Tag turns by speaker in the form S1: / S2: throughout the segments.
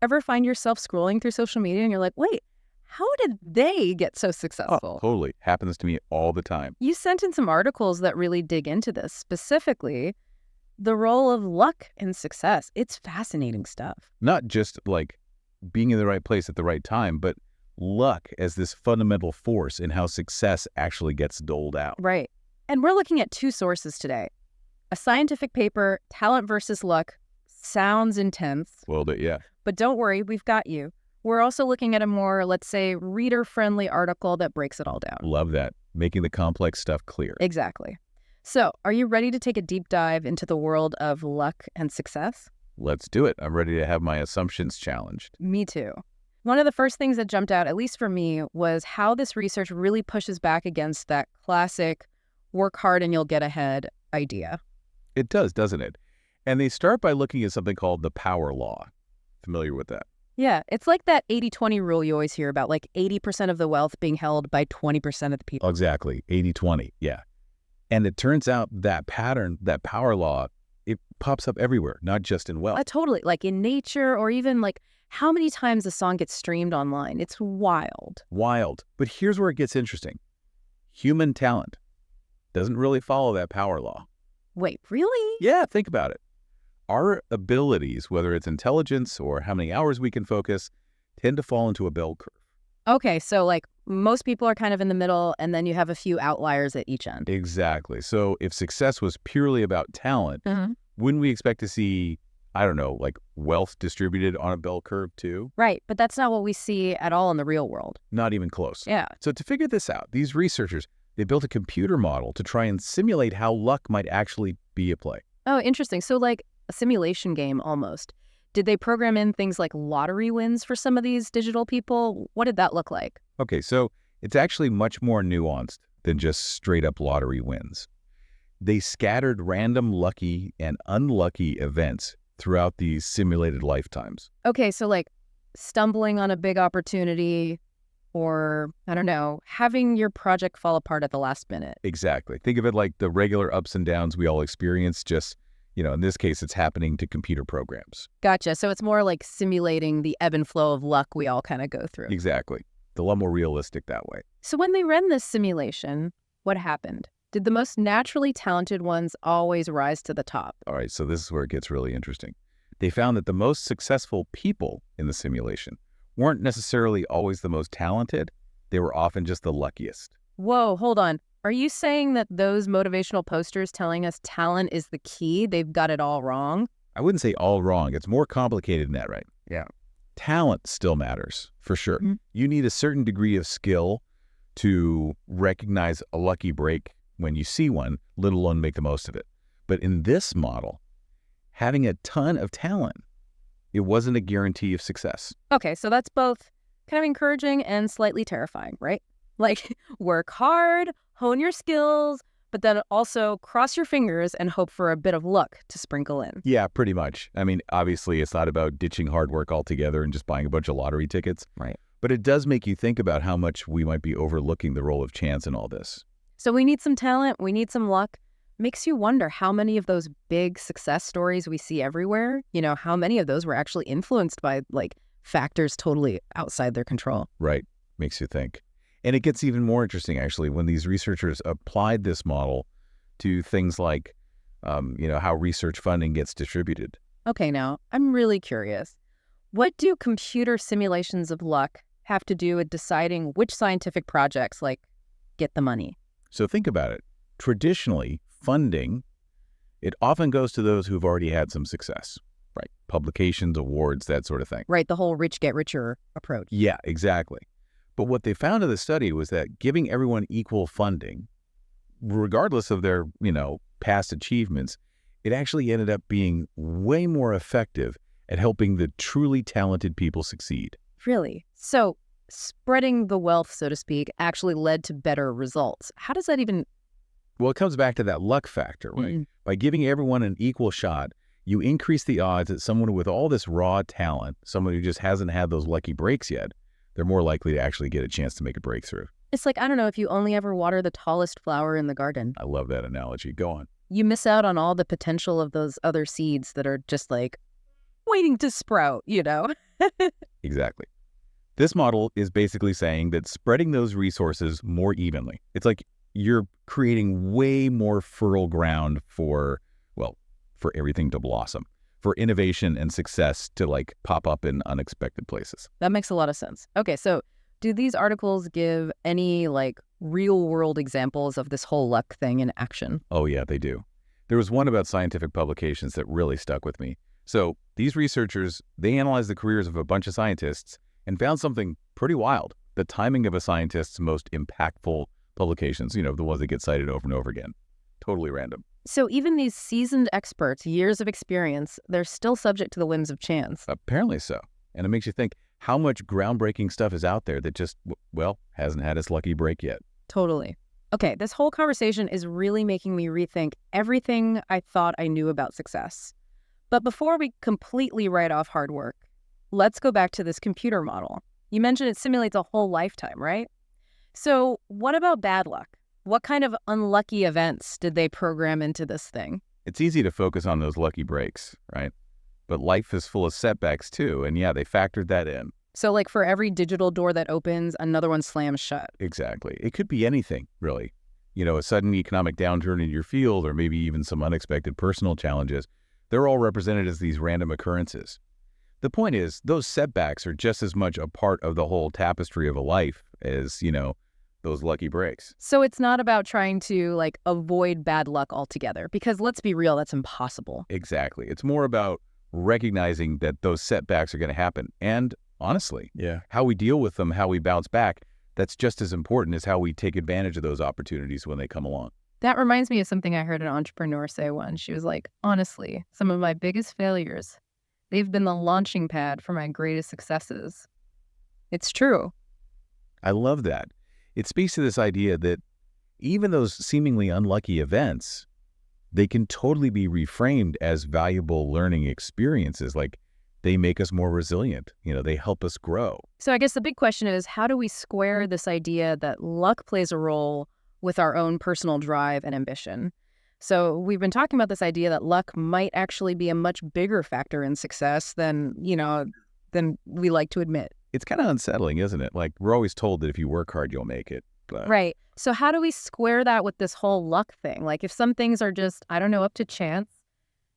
S1: Ever find yourself scrolling through social media and you're like, wait, how did they get so
S2: Oh,
S1: successful?
S2: totally. Happens to me all the time.
S1: You sent in some articles that really dig into this, specifically the role of luck in success. It's fascinating stuff.
S2: Not just like being in the right place at the right time, but luck as this fundamental force in how success actually gets doled out.
S1: Right. And we're looking at two sources today. A scientific paper, Talent versus Luck. Sounds intense.
S2: Well, yeah.
S1: But don't worry, we've got you. We're also looking at a more, let's say, reader-friendly article that breaks it all down.
S2: Love that. Making the complex stuff clear.
S1: Exactly. So, are you ready to take a deep dive into the world of luck and success?
S2: Let's do it. I'm ready to have my assumptions challenged.
S1: Me too. One of the first things that jumped out, at least for me, was how this research really pushes back against that classic work hard and you'll get ahead idea.
S2: It does, doesn't it? And they start by looking at something called the power law. Familiar with that?
S1: Yeah, it's like that 80-20 rule you always hear about, like 80% of the wealth being held by 20% of the people.
S2: Exactly. 80-20. Yeah. And it turns out that pattern, that power law, it pops up everywhere, not just in wealth.
S1: Totally. Like in nature, or even like how many times a song gets streamed online. It's wild.
S2: Wild. But here's where it gets interesting. Human talent doesn't really follow that power law.
S1: Wait, really?
S2: Yeah, think about it. Our abilities, whether it's intelligence or how many hours we can focus, tend to fall into a bell curve.
S1: Okay, so like most people are kind of in the middle, and then you have a few outliers at each end.
S2: Exactly. So if success was purely about talent, wouldn't we expect to see, I don't know, like wealth distributed on a bell curve too?
S1: Right, but that's not what we see at all in the real world.
S2: Not even close.
S1: Yeah.
S2: So to figure this out, these researchers, they built a computer model to try and simulate how luck might actually be at play.
S1: Oh, interesting. So like a simulation game almost. Did they program in things like lottery wins for some of these digital people? What did that look like?
S2: Okay, so it's actually much more nuanced than just straight up lottery wins. They scattered random lucky and unlucky events throughout these simulated lifetimes.
S1: Okay, so like stumbling on a big opportunity, or, I don't know, having your project fall apart at the last minute.
S2: Exactly. Think of it like the regular ups and downs we all experience, just, in this case, it's happening to computer programs.
S1: Gotcha. So it's more like simulating the ebb and flow of luck we all kind of go through.
S2: Exactly. It's a lot more realistic that way.
S1: So when they ran this simulation, what happened? Did the most naturally talented ones always rise to the top?
S2: All right, so this is where it gets really interesting. They found that the most successful people in the simulation weren't necessarily always the most talented. They were often just the luckiest.
S1: Whoa, hold on. Are you saying that those motivational posters telling us talent is the key, they've got it all wrong?
S2: I wouldn't say all wrong. It's more complicated than that, right?
S1: Yeah.
S2: Talent still matters, for sure.
S1: Mm-hmm.
S2: You need a certain degree of skill to recognize a lucky break when you see one, let alone make the most of it. But in this model, having a ton of talent, it wasn't a guarantee of success.
S1: Okay, so that's both kind of encouraging and slightly terrifying, right? Like, work hard, hone your skills, but then also cross your fingers and hope for a bit of luck to sprinkle in.
S2: Yeah, pretty much. I mean, obviously, it's not about ditching hard work altogether and just buying a bunch of lottery tickets.
S1: Right.
S2: But it does make you think about how much we might be overlooking the role of chance in all this.
S1: So we need some talent, we need some luck. Makes you wonder how many of those big success stories we see everywhere, how many of those were actually influenced by like factors totally outside their control.
S2: Right. Makes you think. And it gets even more interesting, actually, when these researchers applied this model to things like, how research funding gets distributed.
S1: Okay, now, I'm really curious. What do computer simulations of luck have to do with deciding which scientific projects, get the money?
S2: So think about it. Traditionally, funding, it often goes to those who've already had some success, right? Publications, awards, that sort of thing.
S1: Right, the whole rich get richer approach.
S2: Yeah, exactly. But what they found in the study was that giving everyone equal funding, regardless of their, past achievements, it actually ended up being way more effective at helping the truly talented people succeed.
S1: Really? So spreading the wealth, so to speak, actually led to better results. How does that even...
S2: Well, it comes back to that luck factor, right? Mm-hmm. By giving everyone an equal shot, you increase the odds that someone with all this raw talent, someone who just hasn't had those lucky breaks yet, they're more likely to actually get a chance to make a breakthrough.
S1: It's like, I don't know, if you only ever water the tallest flower in the garden.
S2: I love that analogy. Go on.
S1: You miss out on all the potential of those other seeds that are just waiting to sprout,
S2: Exactly. This model is basically saying that spreading those resources more evenly, it's like you're creating way more fertile ground for, well, for everything to blossom, for innovation and success to like pop up in unexpected places.
S1: That makes a lot of sense. Okay, so do these articles give any like real world examples of this whole luck thing in action?
S2: Oh yeah, they do. There was one about scientific publications that really stuck with me. So these researchers, they analyzed the careers of a bunch of scientists and found something pretty wild. The timing of a scientist's most impactful publications, the ones that get cited over and over again. Totally random.
S1: So even these seasoned experts, years of experience, they're still subject to the whims of chance.
S2: Apparently so. And it makes you think how much groundbreaking stuff is out there that just, well, hasn't had its lucky break yet.
S1: Totally. Okay, this whole conversation is really making me rethink everything I thought I knew about success. But before we completely write off hard work, let's go back to this computer model. You mentioned it simulates a whole lifetime, right? So what about bad luck? What kind of unlucky events did they program into this thing?
S2: It's easy to focus on those lucky breaks, right? But life is full of setbacks too, and yeah, they factored that in.
S1: So like for every digital door that opens, another one slams shut.
S2: Exactly. It could be anything, really. A sudden economic downturn in your field, or maybe even some unexpected personal challenges. They're all represented as these random occurrences. The point is, those setbacks are just as much a part of the whole tapestry of a life as, those lucky breaks.
S1: So it's not about trying to like avoid bad luck altogether, because let's be real, that's impossible.
S2: Exactly. It's more about recognizing that those setbacks are going to happen. And honestly, how we deal with them, how we bounce back, that's just as important as how we take advantage of those opportunities when they come along.
S1: That reminds me of something I heard an entrepreneur say once. She was like, honestly, some of my biggest failures, they've been the launching pad for my greatest successes. It's true.
S2: I love that. It speaks to this idea that even those seemingly unlucky events, they can totally be reframed as valuable learning experiences. Like they make us more resilient. They help us grow.
S1: So I guess the big question is, how do we square this idea that luck plays a role with our own personal drive and ambition? So we've been talking about this idea that luck might actually be a much bigger factor in success than we like to admit.
S2: It's kind of unsettling, isn't it? Like we're always told that if you work hard, you'll make it. But...
S1: Right. So how do we square that with this whole luck thing? Like if some things are just, I don't know, up to chance,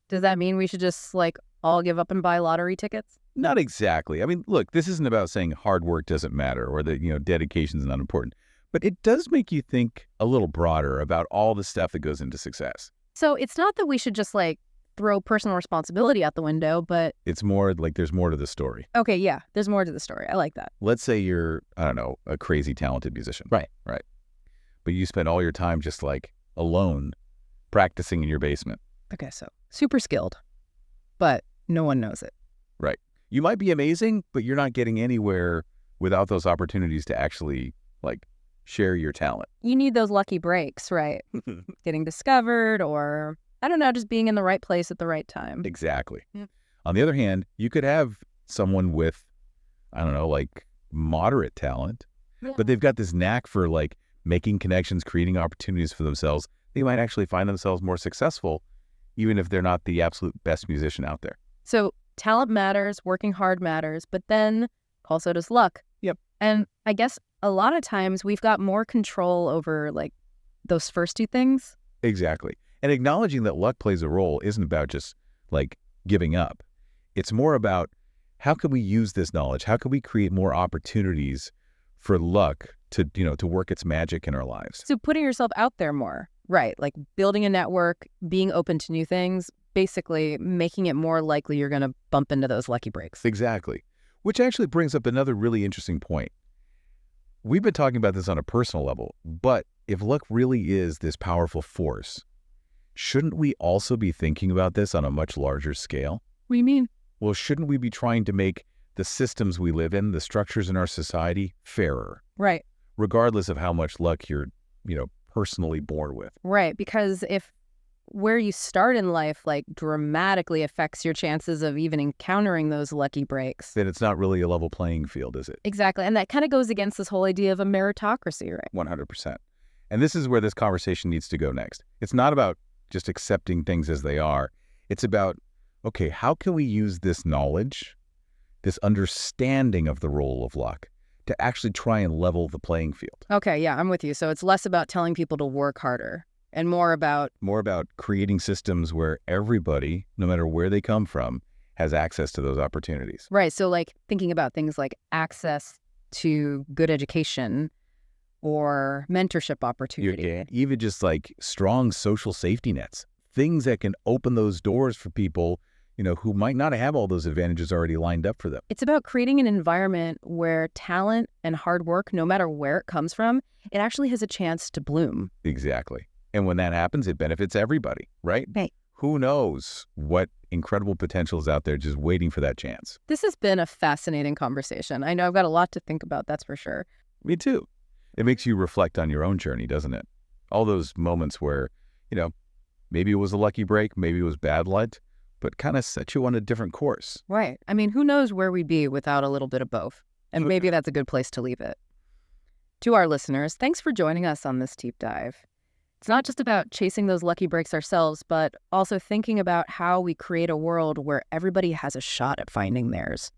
S1: does that mean we should just like all give up and buy lottery tickets?
S2: Not exactly. I mean, look, this isn't about saying hard work doesn't matter or that, dedication is not important. But it does make you think a little broader about all the stuff that goes into success.
S1: So it's not that we should just like throw personal responsibility out the window, but...
S2: It's more like there's more to the story.
S1: Okay, yeah, there's more to the story. I like that.
S2: Let's say you're, I don't know, a crazy talented musician. Right. But you spend all your time just like alone practicing in your basement.
S1: Okay, so super skilled, but no one knows it.
S2: Right. You might be amazing, but you're not getting anywhere without those opportunities to actually like share your talent.
S1: You need those lucky breaks, right? Getting discovered or, I don't know, just being in the right place at the right time.
S2: Exactly.
S1: Yeah.
S2: On the other hand, you could have someone with, I don't know, like moderate talent, but they've got this knack for like making connections, creating opportunities for themselves. They might actually find themselves more successful, even if they're not the absolute best musician out there.
S1: So talent matters, working hard matters, but then also does luck.
S2: Yep.
S1: And I guess a lot of times we've got more control over like those first two things.
S2: Exactly. And acknowledging that luck plays a role isn't about just like giving up. It's more about how can we use this knowledge? How can we create more opportunities for luck to work its magic in our lives?
S1: So putting yourself out there more, right? Like building a network, being open to new things, basically making it more likely you're going to bump into those lucky breaks.
S2: Exactly. Which actually brings up another really interesting point. We've been talking about this on a personal level, but if luck really is this powerful force, shouldn't we also be thinking about this on a much larger scale?
S1: What do you mean?
S2: Well, shouldn't we be trying to make the systems we live in, the structures in our society, fairer?
S1: Right.
S2: Regardless of how much luck you're, personally born with.
S1: Right. Because if where you start in life like dramatically affects your chances of even encountering those lucky breaks,
S2: then it's not really a level playing field, is it?
S1: Exactly. And that kind of goes against this whole idea of a meritocracy, right?
S2: 100%. And this is where this conversation needs to go next. It's not about just accepting things as they are. It's about, okay, how can we use this knowledge this understanding of the role of luck to actually try and level the playing field.
S1: Okay, yeah, I'm with you. So it's less about telling people to work harder and more about
S2: creating systems where everybody, no matter where they come from, has access to those opportunities.
S1: right. So like thinking about things like access to good education or mentorship opportunity.
S2: Yeah, even just like strong social safety nets, things that can open those doors for people, who might not have all those advantages already lined up for them.
S1: It's about creating an environment where talent and hard work, no matter where it comes from, it actually has a chance to bloom.
S2: Exactly. And when that happens, it benefits everybody, right?
S1: Right.
S2: Who knows what incredible potential is out there just waiting for that chance.
S1: This has been a fascinating conversation. I know I've got a lot to think about, that's for sure.
S2: Me too. It makes you reflect on your own journey, doesn't it? All those moments where, maybe it was a lucky break, maybe it was bad luck, but kind of set you on a different course.
S1: Right. I mean, who knows where we'd be without a little bit of both? And maybe that's a good place to leave it. To our listeners, thanks for joining us on this deep dive. It's not just about chasing those lucky breaks ourselves, but also thinking about how we create a world where everybody has a shot at finding theirs.